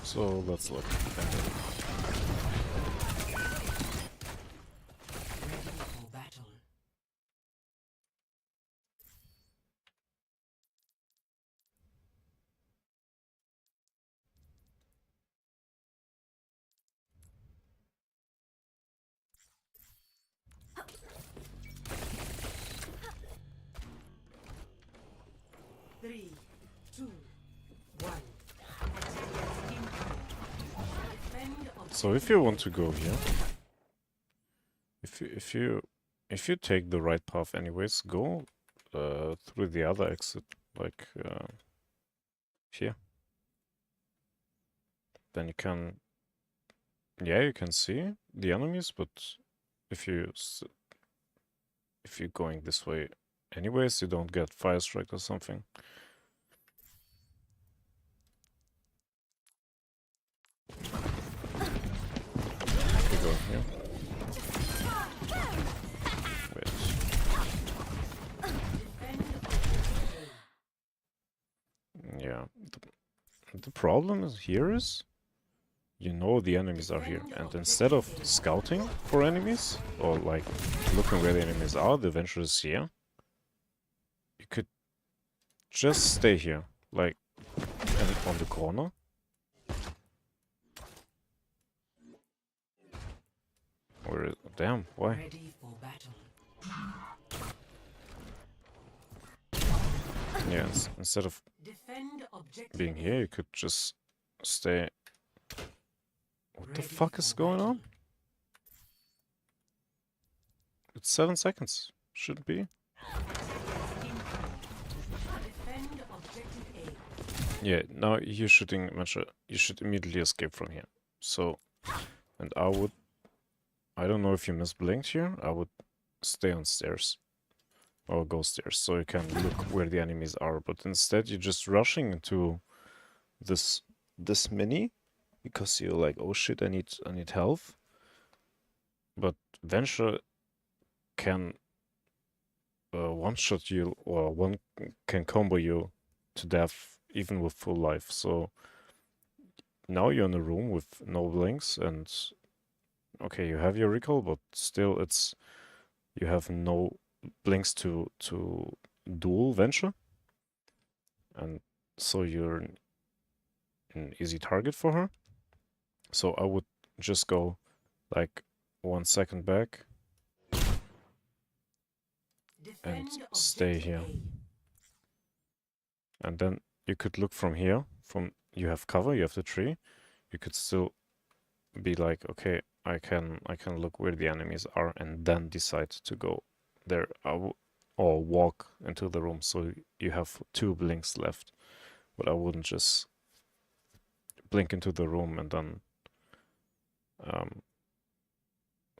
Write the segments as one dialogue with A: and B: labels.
A: So let's look.
B: Three, two, one.
A: So if you want to go here, if you take the right path anyways, go through the other exit, like here. Then you can, yeah, you can see the enemies, but if you're going this way anyways, you don't get fire strike or something. You go here. Wait. Yeah. The problem is you know the enemies are here, and instead of scouting for enemies or like looking where the enemies are, the adventure is here. You could just stay here, like on the corner. Or damn, why? Yeah, instead of being here, you could just stay. What the fuck is going on? It's 7 seconds. Shouldn't be. Yeah, now you're shooting Matcha. You should immediately escape from here. So, and I don't know if you misblinked here. I would stay on stairs. Or go stairs, so you can look where the enemies are. But instead, you're just rushing into this mini because you're like, oh shit, I need health. But Venture can one-shot you, or can combo you to death even with full life. So now you're in a room with no blinks, and okay, you have your recall, but still you have no blinks to duel Venture, and so you're an easy target for her. So I would just go like 1 second back and stay here. And then you could look from here, you have cover, you have the tree. You could still be like, okay, I can look where the enemies are and then decide to go there or walk into the room. So you have 2 blinks left. But I wouldn't just blink into the room and then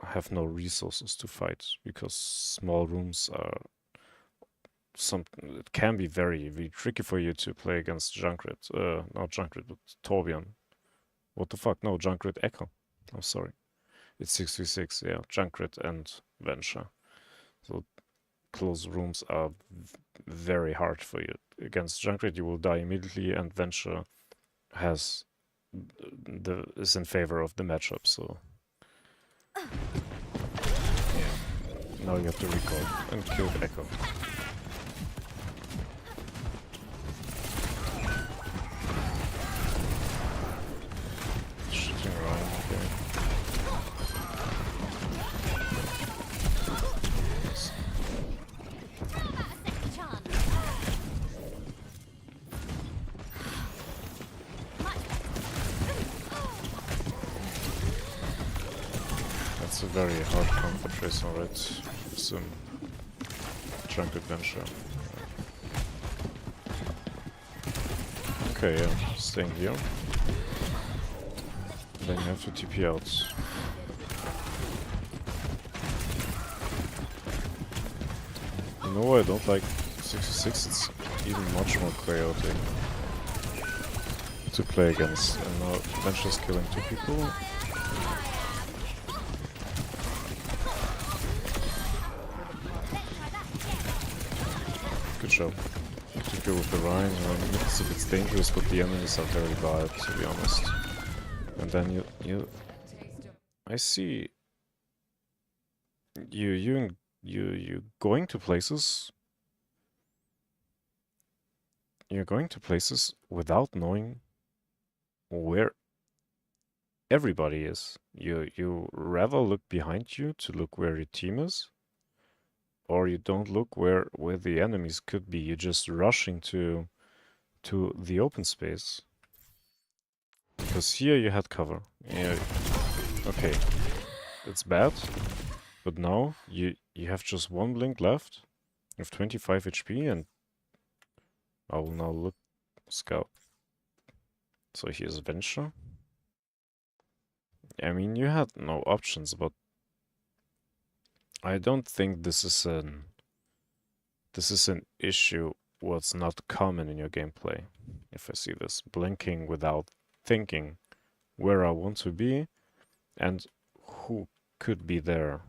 A: have no resources to fight, because small rooms are it can be very, very tricky for you to play against Junkrat. Not Junkrat, but Torbjorn. What the fuck? No, Junkrat Echo. I'm sorry. It's 6v6, yeah. Junkrat and Venture. So close rooms are very hard for you. Against Junkrat you will die immediately, and Venture is in favor of the matchup, so yeah. Now you have to recall and kill Echo. Shooting around, okay. That's a very hard comfort trace on red. Some junk adventure. Okay, yeah, staying here. Then you have to TP out. You know, I don't like 66, it's even much more chaotic to play against. And now Venture's killing 2 people. Good job. To go with the Rhine, it's a bit dangerous, but the enemies are very bad, to be honest. And then I see you going to places. You're going to places without knowing where everybody is. You rather look behind you to look where your team is, or you don't look where the enemies could be. You're just rushing to the open space. Because here you had cover. Yeah, okay. It's bad, but now you have just one blink left. You have 25 HP, and I will now look scout. So here's Venture. I mean, you had no options, but I don't think this is an issue what's not common in your gameplay. If I see this, blinking without thinking where I want to be and who could be there.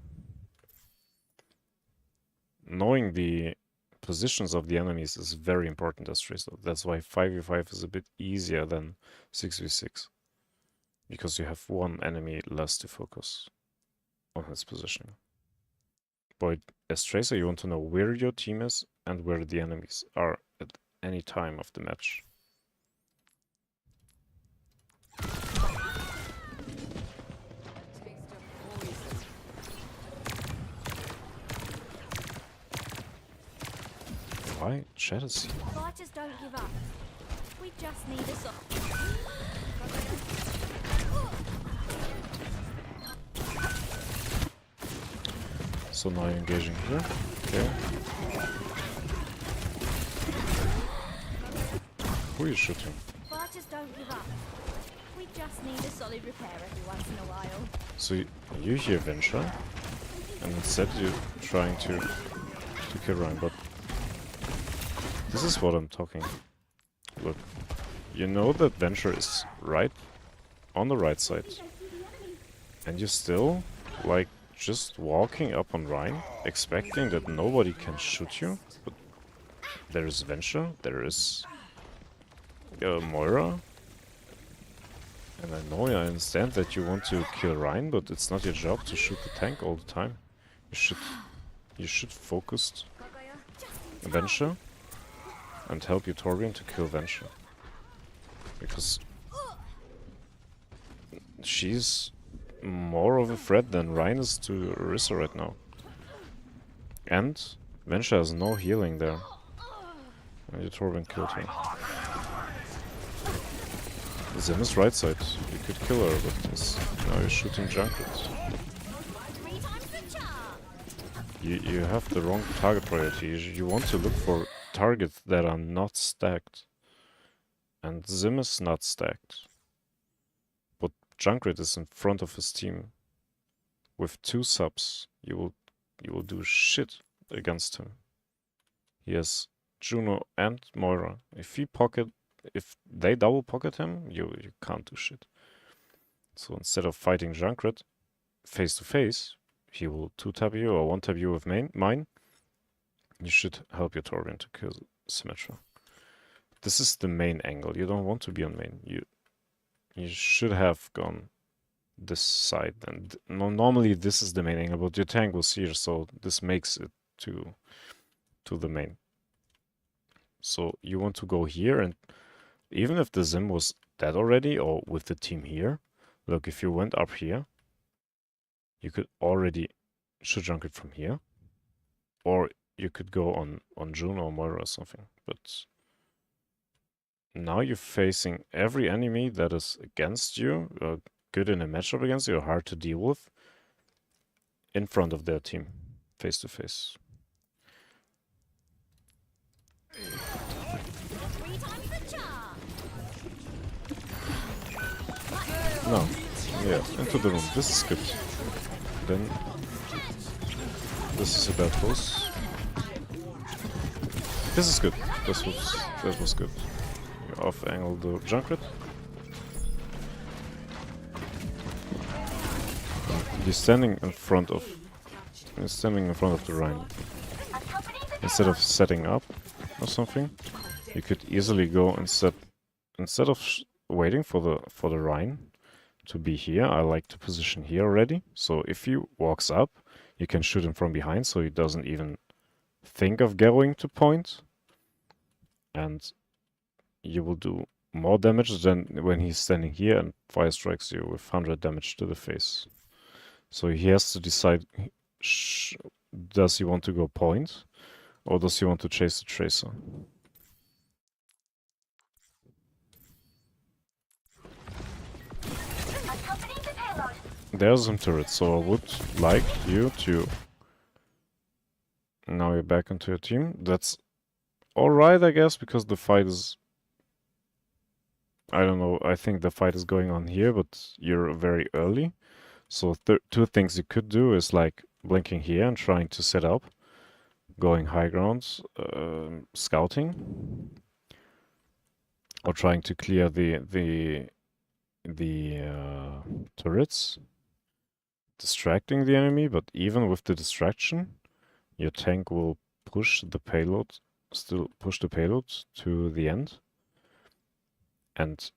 A: Knowing the positions of the enemies is very important as Tracer. That's why 5v5 is a bit easier than 6v6. Because you have one enemy less to focus on his positioning. But as Tracer, you want to know where your team is and where the enemies are at any time of the match. Why? Chat is here.
C: Fighters don't give up. We just need a song.
A: So now you're engaging here. Okay. Who are you shooting?
C: Fighters don't give up. We just need a solid repair every once in a while.
A: So you hear Venture, and instead you're trying to kill Ryan, but this is what I'm talking. Look, you know that Venture is right on the right side, and you're still like just walking up on Ryan, expecting that nobody can shoot you. But there is Venture, there is Moira, and I understand that you want to kill Ryan, but it's not your job to shoot the tank all the time. You should focus Venture and help your Torbjorn to kill Venture. Because she's more of a threat than Ryan is to Orisa right now. And Venture has no healing there. And your Torbjorn killed her. Zim is right side. You could kill her, but now you're shooting Junkrat. You have the wrong target priority. You want to look for targets that are not stacked. And Zim is not stacked. But Junkrat is in front of his team. With 2 subs, you will do shit against him. He has Juno and Moira. If they double pocket him, you can't do shit. So instead of fighting Junkrat face to face, he will 2-tap you or 1-tap you with mine. You should help your Torbjorn to kill Symmetra. This is the main angle. You don't want to be on main. You should have gone this side. And normally this is the main angle, but your tank was here, so this makes it to the main. So you want to go here, and even if the Zim was dead already, or with the team here, look, if you went up here, you could already shoot Junkrat from here, or you could go on June or Moira or something. But now you're facing every enemy that is against you, good in a matchup against you, or hard to deal with, in front of their team, face to face. No, yeah, into the room. This is good. Then this is a bad pose. This is good. That was good. You off-angle the Junkrat. You're standing in front of the Rhine. Instead of setting up or something, you could easily go and set, instead of waiting for the Rhine, to be here. I like to position here already. So if he walks up, you can shoot him from behind so he doesn't even think of going to point. And you will do more damage than when he's standing here and fire strikes you with 100 damage to the face. So he has to decide, does he want to go point or does he want to chase the tracer? There's some turrets, so I would like you to... Now you're back into your team. That's alright, I guess, because the fight is... I don't know, I think the fight is going on here, but you're very early. So two things you could do is like blinking here and trying to set up, going high ground, scouting, or trying to clear the turrets, distracting the enemy. But even with the distraction, your tank will push the payload, still push the payload to the end. And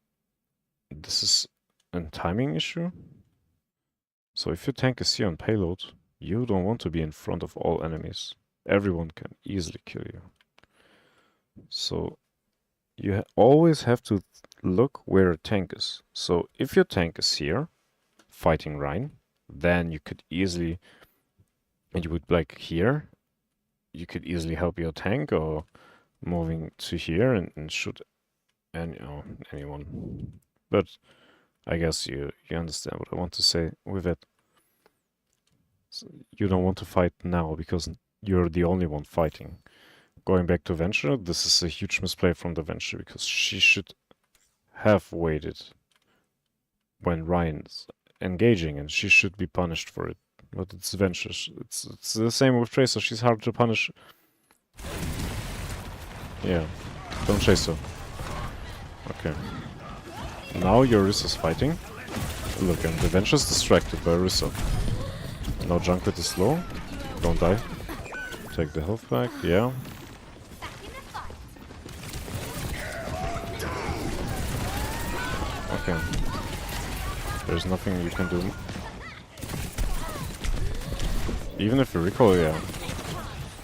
A: this is a timing issue. So if your tank is here on payload, you don't want to be in front of all enemies. Everyone can easily kill you. So you always have to look where a tank is. So if your tank is here, fighting Rhine, then you could easily, and you would like here, you could easily help your tank or moving to here and shoot anyone. But I guess you understand what I want to say with it. So you don't want to fight now because you're the only one fighting. Going back to Venture, this is a huge misplay from the Venture because she should have waited when Ryan's engaging and she should be punished for it. But it's Venture. It's the same with Tracer. She's hard to punish. Yeah, don't chase her. Okay. Now your Rissa's fighting. Look, and the Venture's distracted by Rissa. Now Junkrat is low. Don't die. Take the health back, yeah. Okay. There's nothing you can do. Even if you recall, yeah.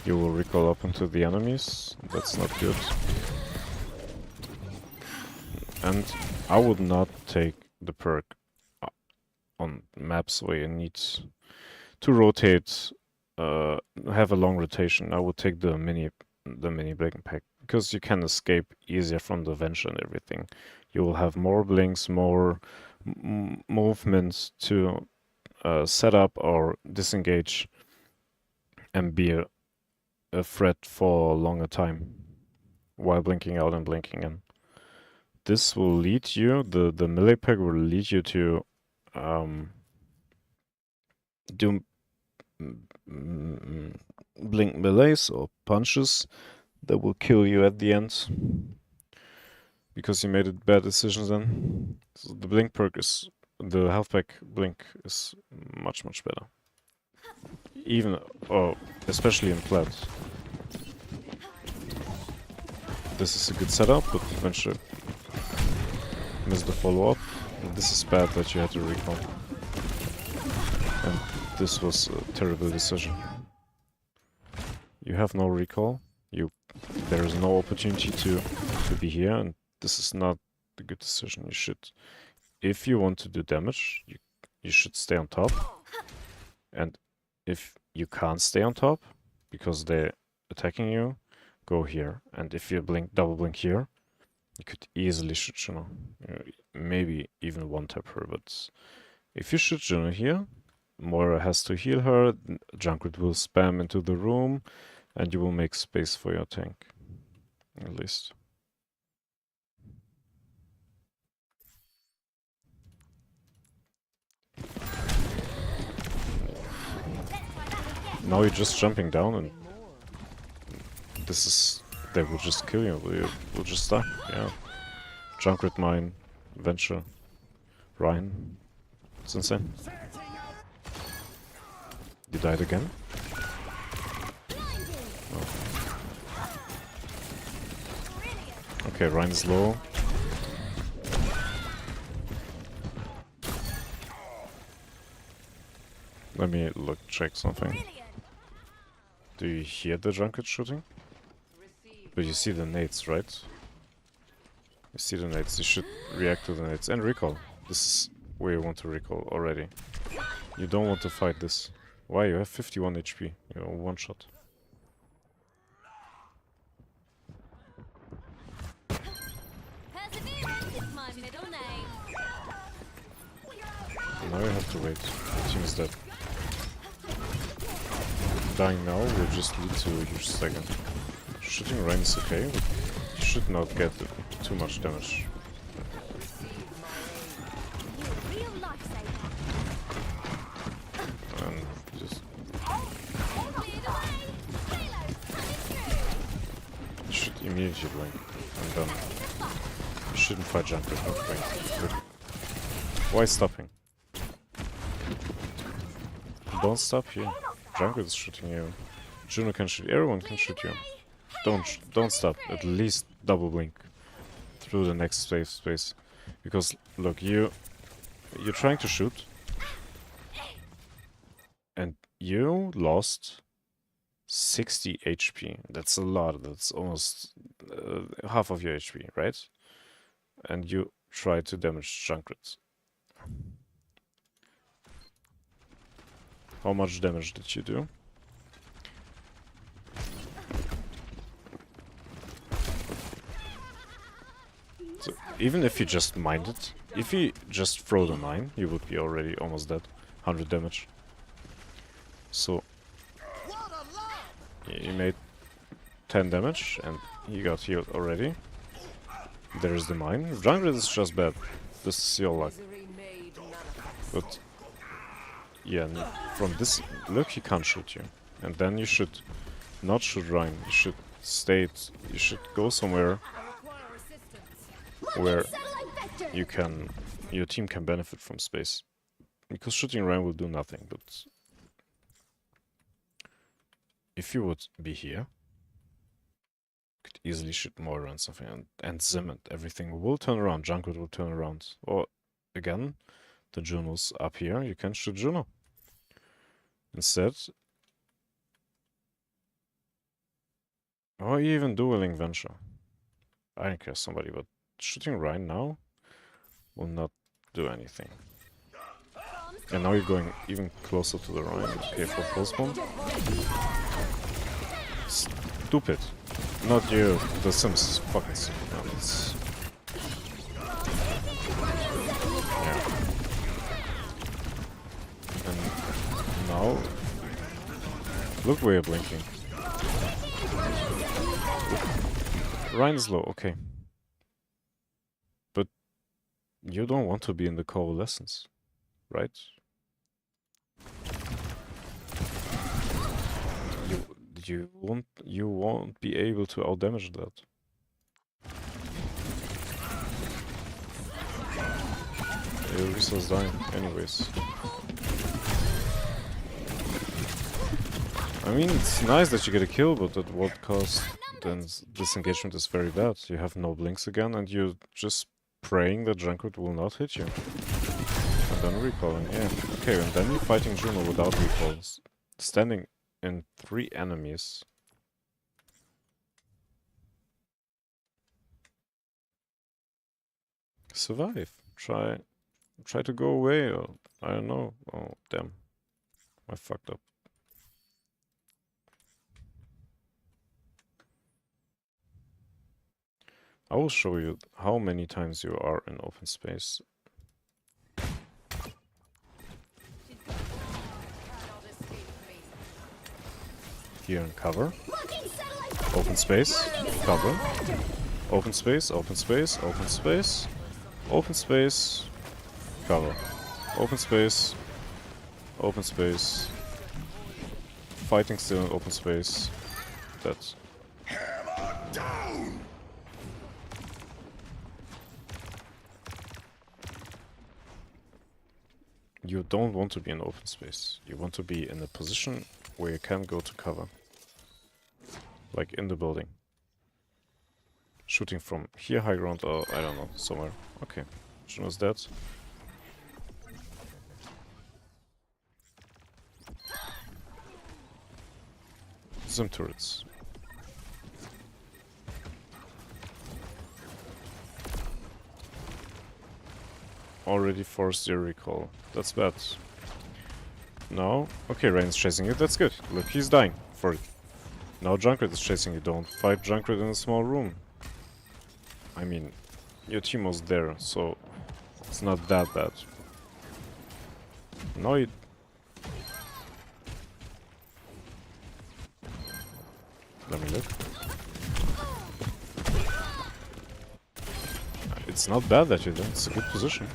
A: You will recall up into the enemies. That's not good. And I would not take the perk on maps where you need to rotate, have a long rotation. I would take the mini blink pack because you can escape easier from the Venture and everything. You will have more blinks, more movements to set up or disengage and be a threat for a longer time while blinking out and blinking in. This will lead you, the melee pack will lead you to do blink melees or punches that will kill you at the end because you made a bad decision then. So the blink perk is, the health pack blink is much better. Even, especially in plat. This is a good setup, but eventually missed the follow-up. This is bad that you had to recall. And this was a terrible decision. You have no recall. There is no opportunity to be here, and this is not a good decision. You should, if you want to do damage, you should stay on top. And if you can't stay on top because they're attacking you, go here. And if you double blink here, you could easily shoot Juno. Maybe even one-tap her, but if you shoot Juno here, Moira has to heal her, Junkrat will spam into the room, and you will make space for your tank. At least. Now you're just jumping down and this is... They will just kill you, you will just die, yeah. Junkrat mine, Venture, Ryan. It's insane. You died again? Oh. Okay, Ryan's low. Let me check something.
C: Brilliant.
A: Do you hear the junket shooting? But you see the nades, right? You see the nades. You should react to the nades and recall. This is where you want to recall already. You don't want to fight this. Why? You have 51 HP. You're one shot.
C: Perseverance is my middle name.
A: Now you have to wait. The team is dead. Dying now will just lead to a huge stagger. Shooting Rain is okay, but you should not get too much damage.
C: You're a real lifesaver.
A: And just
C: Cleared away. Payload coming through.
A: you should immediately blink. And done. You shouldn't fight junk with not blink. Good. Why stopping? Don't stop here. Jungle is shooting you. Juno can shoot. Everyone can shoot you. Don't stop. At least double blink through the next safe space, because look, you're trying to shoot, and you lost 60 HP. That's a lot. That's almost half of your HP, right? And you try to damage Junkrat. How much damage did you do? So even if you just mined it, if you just throw the mine, you would be already almost dead. 100 damage. So you made 10 damage and he got healed already. There's the mine. Jungle is just bad. This is your luck. But yeah, from this look he can't shoot you. And then you should not shoot Ryan. You should stay. You should go somewhere where you can, your team can benefit from space. Because shooting Ryan will do nothing, but if you would be here, you could easily shoot more on something and Zim and everything will turn around. Junkrat will turn around. Or again, the Juno's up here, you can shoot Juno. Instead, or even dueling Venture. I don't care somebody, but shooting Ryan now will not do anything. And now you're going even closer to the Ryan. Okay, for postbomb. Stupid. Not you. The Sims is fucking stupid. No, it's... Yeah. And now... Look where you're blinking. Ryan is low, okay. But you don't want to be in the coalescence, right? You won't be able to outdamage that. Your resource dying anyways. I mean, it's nice that you get a kill, but at what cost? Then this engagement is very bad. You have no blinks again, and you're just praying that Junkrat will not hit you. And then recalling, yeah. Okay, and then you're fighting Juno without recalls. Standing in 3 enemies. Survive. Try to go away, or I don't know. Oh, damn. I fucked up. I will show you how many times you are in open space. Here in cover. Open space. Cover. Open space. Open space. Open space. Open space. Cover. Open space. Open space. Fighting still in open space. That's... You don't want to be in open space. You want to be in a position where you can go to cover. Like in the building. Shooting from here, high ground, or I don't know, somewhere. Okay, Juno's dead. some turrets. Already forced your recall. That's bad. No? Okay, Rain's chasing you. That's good. Look, he's dying for it. Now Junkrat is chasing you. Don't fight Junkrat in a small room. I mean, your team was there, so it's not that bad. No, you... Let me look. It's not bad that you're there. It's a good position.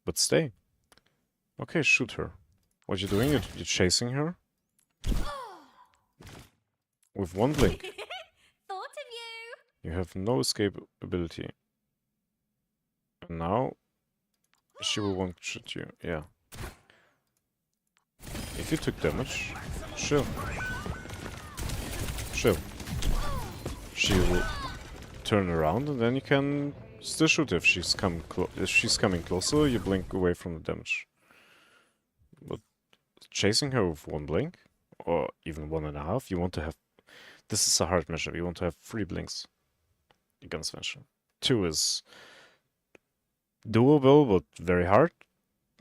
A: But stay. Okay, shoot her. What you doing? You're chasing her? With one blink.
C: Thought of you.
A: You have no escape ability. And now she will want to shoot you. Yeah. If you took damage, chill. Chill. She will turn around and then you can still shoot if she's coming closer. You blink away from the damage. But chasing her with one blink, or even 1.5, you want to have. This is a hard matchup. You want to have 3 blinks against Venture. 2 is doable, but very hard.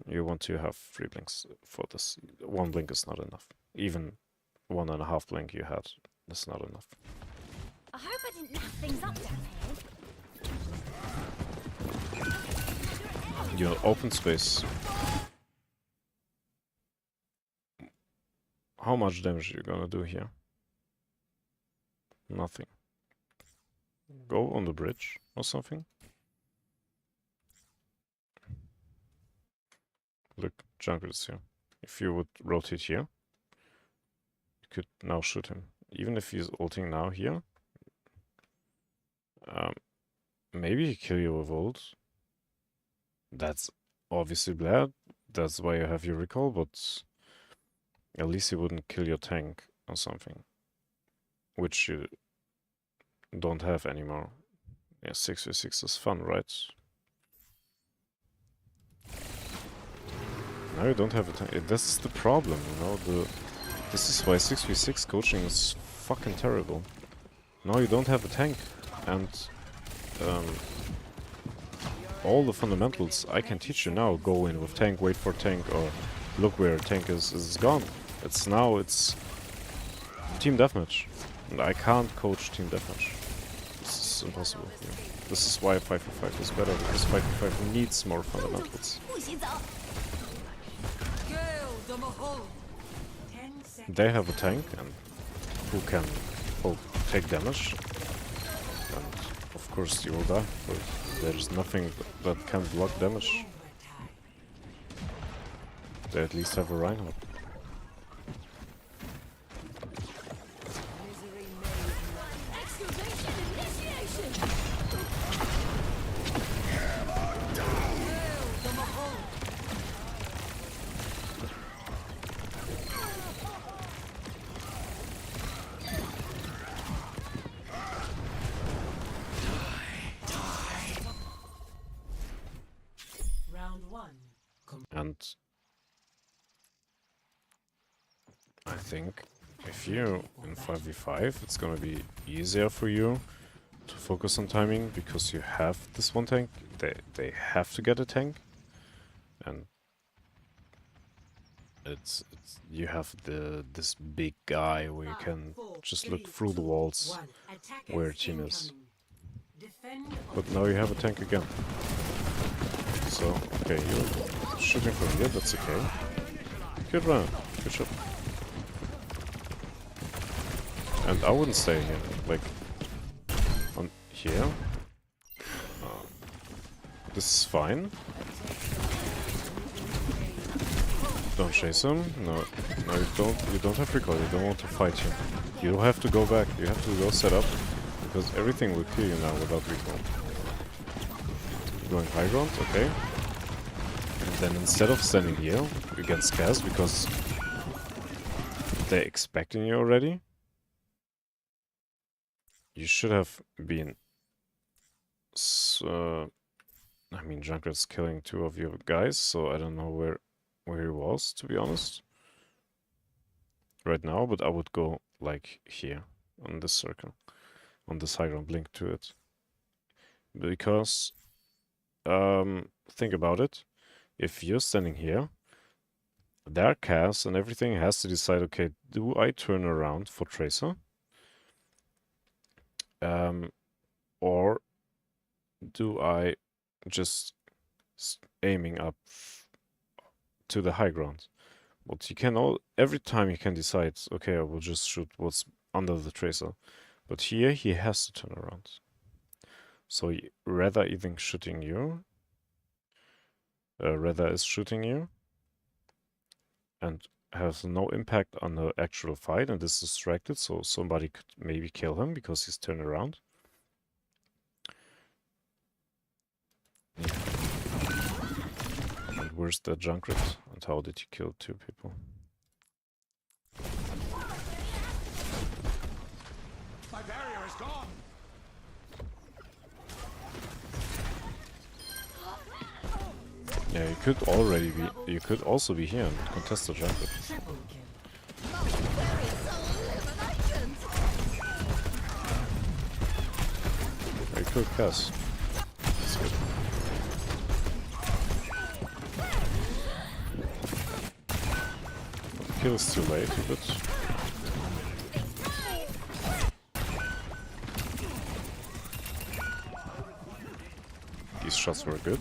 A: You want to have 3 blinks for this. 1 blink is not enough. Even 1.5 blink you had is not enough.
C: I hope I didn't naff things up down here.
A: Your open space. How much damage are you gonna do here? Nothing. Go on the bridge or something. Look, Junkrat is here. If you would rotate here, you could now shoot him. Even if he's ulting now here, maybe he kill you with ult. That's obviously bad. That's why you have your recall, but at least he wouldn't kill your tank or something. Which you don't have anymore. Yeah, 6v6 is fun, right? Now you don't have a tank. This is the problem, you know. This is why 6v6 coaching is fucking terrible. Now you don't have a tank, and all the fundamentals I can teach you now. Go in with tank, wait for tank, or look where tank is gone. It's team deathmatch. And I can't coach team deathmatch. This is impossible. Yeah. This is why 5v5 is better, because 5v5 needs more fundamentals. They have a tank and who can take damage. And of course you will die, but there's nothing that can block damage. They at least have a Reinhardt. And I think if you're in 5v5, it's gonna be easier for you to focus on timing because you have this one tank. They have to get a tank, and it's you have this big guy where you can just look through the walls where your team is. But now you have a tank again. So, okay, you're shooting from here, that's okay. Good run, good shot. And I wouldn't stay here, like, on here. This is fine. Don't chase him. No, you don't have recall, you don't want to fight him. You don't have to go back, you have to go set up, because everything will kill you now without recall. Going high ground, okay. And then instead of standing here, you get scares because they're expecting you already. You should have been... I mean, Junkrat's killing 2 of your guys, so I don't know where he was, to be honest. right now, but I would go like here on this circle, on this high ground, blink to it. Because, think about it. If you're standing here, their cast and everything has to decide, okay, do I turn around for Tracer? Or do I just aiming up to the high ground? But you can every time you can decide, okay, I will just shoot what's under the Tracer. But here he has to turn around. So rather even shooting you, rather is shooting you, and has no impact on the actual fight, and is distracted, so somebody could maybe kill him because he's turned around. Yeah. And where's the Junkrat? And how did he kill 2 people?
D: My barrier is gone.
A: Yeah, you could also be here and contest the Junkrat.
B: Triple kill.
A: You could pass. That's good. Kill is too late, but these shots were good.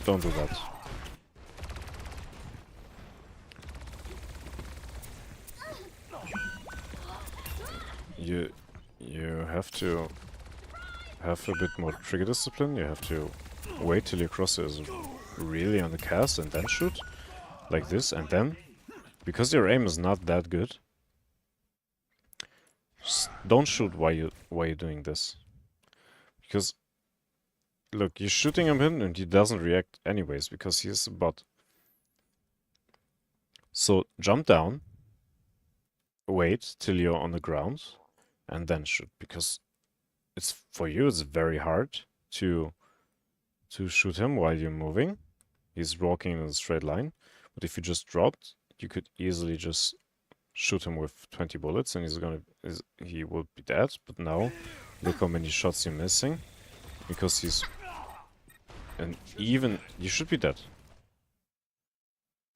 A: Don't do that. You have to have a bit more trigger discipline. You have to wait till your crosser is really on the cast and then shoot. Like this, and then, because your aim is not that good, just don't shoot while you're doing this. Because, look, you're shooting him in and he doesn't react anyways, because he is a bot. So, jump down, wait till you're on the ground, and then shoot, because for you it's very hard to shoot him while you're moving. He's walking in a straight line. But if you just dropped, you could easily just shoot him with 20 bullets and he would be dead. But now, look how many shots you're missing. Because he's... And even... You should be dead.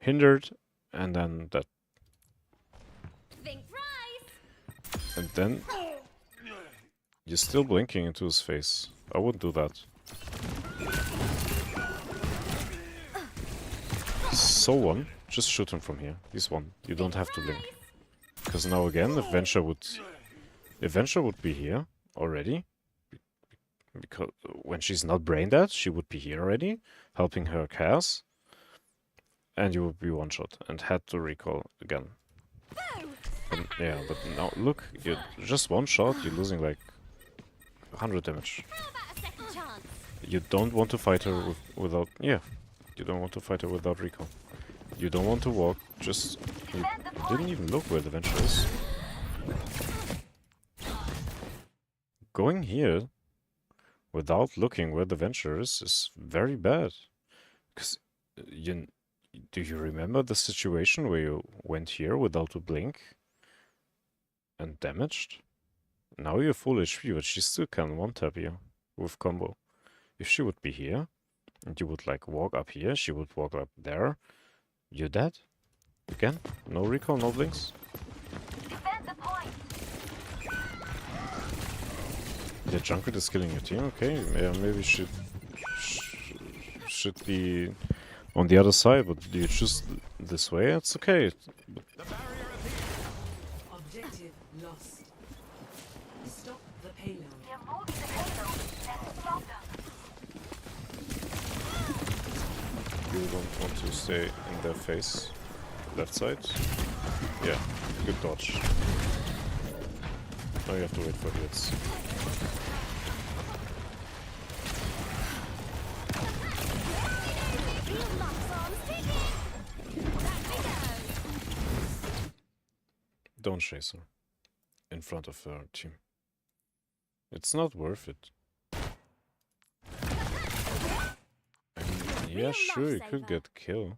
A: Hindered, and then dead.
C: Think right.
A: And then... You're still blinking into his face. I wouldn't do that. So one, just shoot him from here. He's one. You don't have to blink. Because now again, if Venture would be here already. Because when she's not brain dead, she would be here already, helping her Cass. And you would be one shot and had to recall again. And, yeah, but now look, you're just one shot, you're losing like 100 damage.
C: How about a second chance?
A: You don't want to fight her without... Yeah. You don't want to fight her without recall. You don't want to walk, just... You didn't even look where the Venture is. Going here without looking where the Venture is very bad. Because do you remember the situation where you went here without a blink and damaged? Now you're full HP, but she still can one-tap you with combo. If she would be here, and you would like walk up here, she would walk up there, you're dead. Again, no recall, no blinks. The Junkrat is killing your team, okay, yeah, maybe should be on the other side, but you choose this way, it's okay.
B: Objective lost. Stop the payload.
A: You don't want to stay in their face. Left side. Yeah, good dodge. Now you have to wait for hits. Don't chase her in front of her team. It's not worth it. I mean, yeah, sure, you could get killed.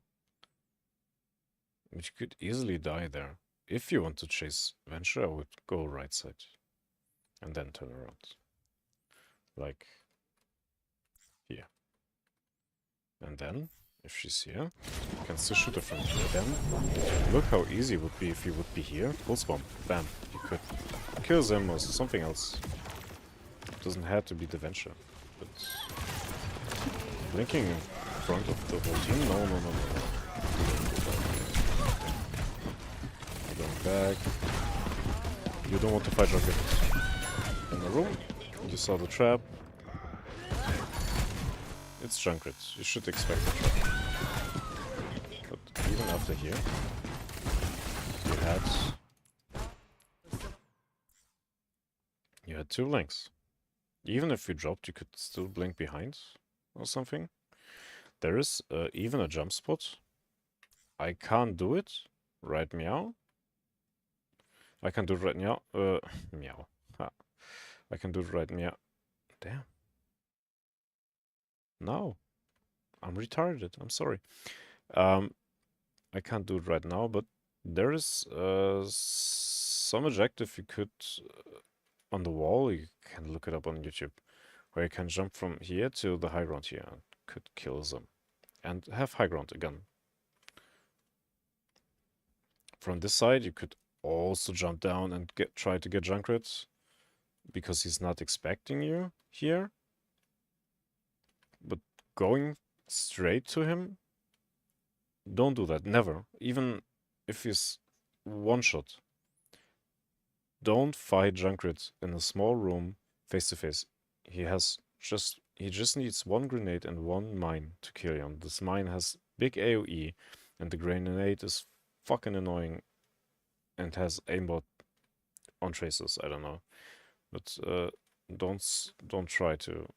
A: But you could easily die there. if you want to chase Venture, I would go right side and then turn around. Like here. And then, if she's here, you can still shoot her from here. Then, look how easy it would be if you would be here. Full swamp. Bam. You could kill them or something else. It doesn't have to be the Venture. But blinking in front of the whole team? No, no, no, no, no. Going back. You don't want to fight Rocket. In the room, you saw the trap. It's Junkrat. You should expect the trap. But even after here, you had 2 blinks. Even if you dropped, you could still blink behind or something. There is even a jump spot. I can't do it. Right, meow. I can do it right now. Meow. Ha. I can do it right meow. Damn. No. I'm retarded. I'm sorry. I can't do it right now, but there is some objective you could on the wall. You can look it up on YouTube, where you can jump from here to the high ground here and could kill them and have high ground again. From this side, you could also jump down and try to get Junkrat because he's not expecting you here. But going straight to him, don't do that. Never. Even if he's one shot. Don't fight Junkrat in a small room face to face. He just needs 1 grenade and 1 mine to kill him. This mine has big AoE and the grenade is fucking annoying and has aimbot on traces. I don't know. But don't try to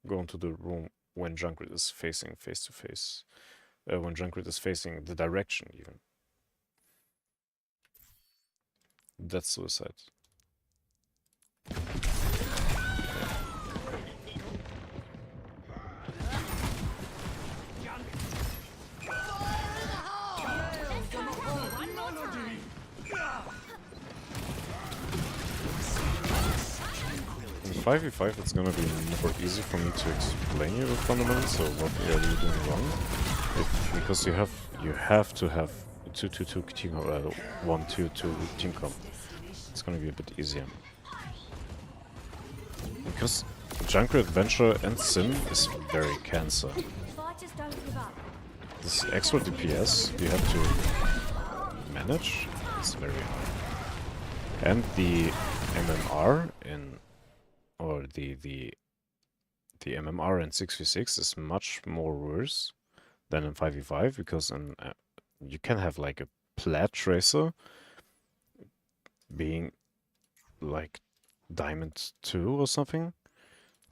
A: go into the room when Junkrat is facing face to face. When Junkrat is facing the direction even. That's suicide. In 5v5 it's gonna be more easy for me to explain you the fundamentals, so what are you doing wrong. Because you have to have 2-2-2 team 1-2-2 team comp. It's gonna be a bit easier. Because Junkrat, Venture and Sim is very cancer.
C: Fighters don't give up.
A: This extra DPS you have to manage is very high. And the MMR the MMR in 6v6 is much more worse than in 5v5 because you can have like a plat tracer being like diamond 2 or something.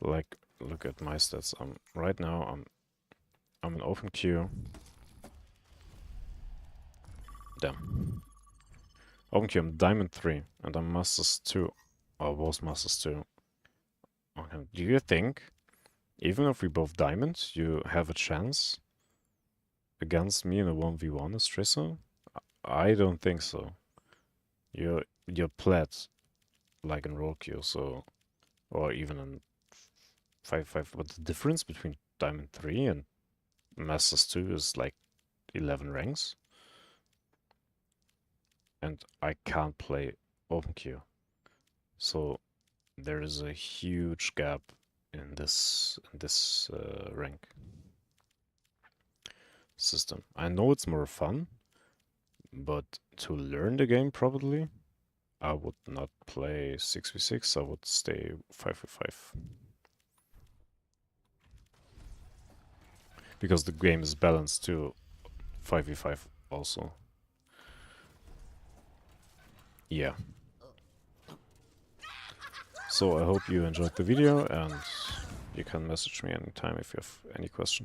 A: Like, look at my stats. Right now I'm an open queue. Damn. Open queue, I'm diamond 3 and I'm masters 2. Or was masters 2. Okay. Do you think even if we both diamonds, you have a chance against me in a 1v1 as tracer? I don't think so. You're plat like in roll queue, so, or even in 5v5. But the difference between diamond 3 and masters 2 is like 11 ranks. And I can't play open queue. So there is a huge gap in this rank system. I know it's more fun, but to learn the game probably, I would not play 6v6, I would stay 5v5. Because the game is balanced to 5v5 also. Yeah. So I hope you enjoyed the video and you can message me anytime if you have any questions.